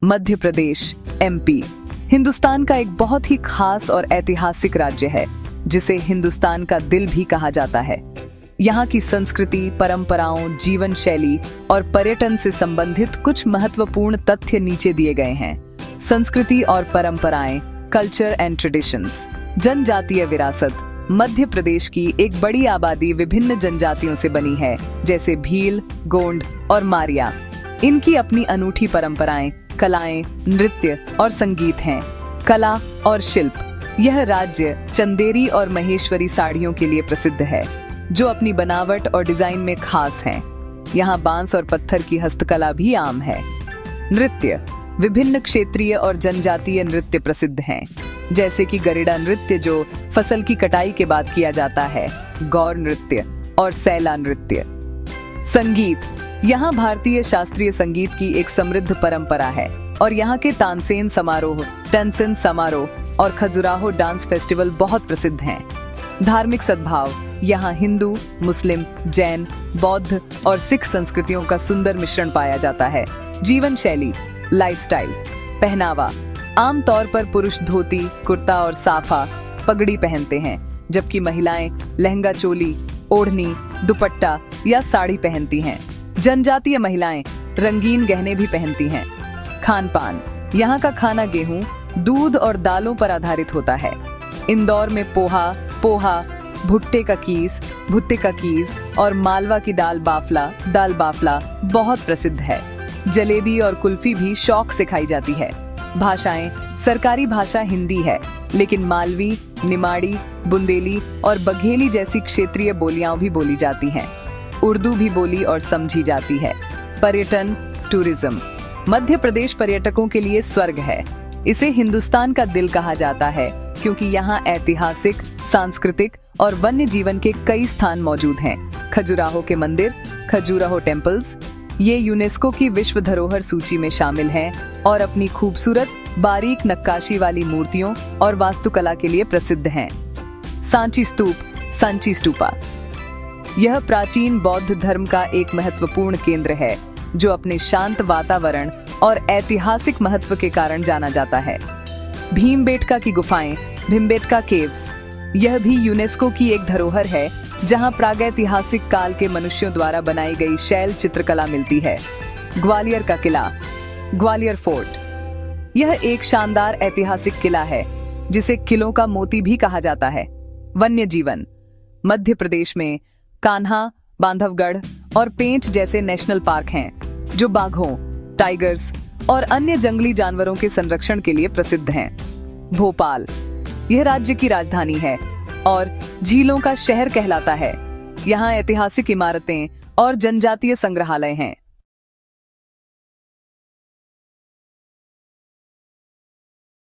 Madhya Pradesh MP Hindustan का एक बहुत ही खास और ऐतिहासिक राज्य है जिसे हिंदुस्तान का दिल भी कहा जाता है। यहाँ की संस्कृति, परंपराओं, जीवन शैली और पर्यटन से संबंधित कुछ महत्वपूर्ण तथ्य नीचे दिए गए हैं। संस्कृति और परंपराएं, कल्चर एंड ट्रेडिशंस। जनजातीय विरासत। मध्य प्रदेश की एक बड़ी आबादी विभिन्न जनजातियों से बनी है, जैसे भील, गोंड और मारिया। इनकी अपनी अनूठी परंपराएं, कलाएं, नृत्य और संगीत हैं। कला और शिल्प। यह राज्य चंदेरी और महेश्वरी साड़ियों के लिए प्रसिद्ध है, जो अपनी बनावट और डिजाइन में खास हैं। यहाँ बांस और पत्थर की हस्तकला भी आम है। नृत्य। विभिन्न क्षेत्रीय और जनजातीय नृत्य प्रसिद्ध हैं, जैसे कि गरिड़ा नृत्य जो फसल की कटाई के बाद किया जाता है, गौर नृत्य और सैला नृत्य। संगीत। यहाँ भारतीय शास्त्रीय संगीत की एक समृद्ध परंपरा है और यहाँ के तानसेन समारोह, टेंसन समारोह और खजुराहो डांस फेस्टिवल बहुत प्रसिद्ध हैं। धार्मिक सद्भाव। यहाँ हिंदू, मुस्लिम, जैन, बौद्ध और सिख संस्कृतियों का सुंदर मिश्रण पाया जाता है। जीवन शैली, लाइफस्टाइल। पहनावा। आमतौर पर पुरुष धोती, कुर्ता और साफा, पगड़ी पहनते हैं, जबकि महिलाएं लहंगा चोली, ओढ़नी, दुपट्टा या साड़ी पहनती हैं। जनजातीय महिलाएं रंगीन गहने भी पहनती हैं। खान पान। यहाँ का खाना गेहूं, दूध और दालों पर आधारित होता है। इंदौर में पोहा, भुट्टे का कीस और मालवा की दाल बाफला बहुत प्रसिद्ध है। जलेबी और कुल्फी भी शौक से खाई जाती है। भाषाएं। सरकारी भाषा हिंदी है, लेकिन मालवी, निमाड़ी, बुंदेली और बघेली जैसी क्षेत्रीय बोलियां भी बोली जाती हैं। उर्दू भी बोली और समझी जाती है। पर्यटन, टूरिज्म। मध्य प्रदेश पर्यटकों के लिए स्वर्ग है। इसे हिंदुस्तान का दिल कहा जाता है क्योंकि यहाँ ऐतिहासिक, सांस्कृतिक और वन्य जीवन के कई स्थान मौजूद हैं। खजुराहो के मंदिर, खजुराहो टेम्पल्स, ये यूनेस्को की विश्व धरोहर सूची में शामिल हैं और अपनी खूबसूरत, बारीक नक्काशी वाली मूर्तियों और वास्तुकला के लिए प्रसिद्ध हैं। सांची स्तूप, सांची स्तूपा। यह प्राचीन बौद्ध धर्म का एक महत्वपूर्ण केंद्र है जो अपने शांत वातावरण और ऐतिहासिक महत्व के कारण जाना जाता है। भीमबेटका की गुफाएं, भिमबेटका केव्स। यह भी यूनेस्को की एक धरोहर है जहां प्रागैतिहासिक काल के मनुष्यों द्वारा बनाई गई शैल चित्रकला मिलती है। ग्वालियर का किला, ग्वालियर फोर्ट। यह एक शानदार ऐतिहासिक किला है जिसे किलों का मोती भी कहा जाता है। वन्य जीवन। मध्य प्रदेश में कान्हा, बांधवगढ़ और पेंच जैसे नेशनल पार्क हैं, जो बाघों, टाइगर्स और अन्य जंगली जानवरों के संरक्षण के लिए प्रसिद्ध हैं। भोपाल। यह राज्य की राजधानी है और झीलों का शहर कहलाता है। यहाँ ऐतिहासिक इमारतें और जनजातीय संग्रहालय हैं।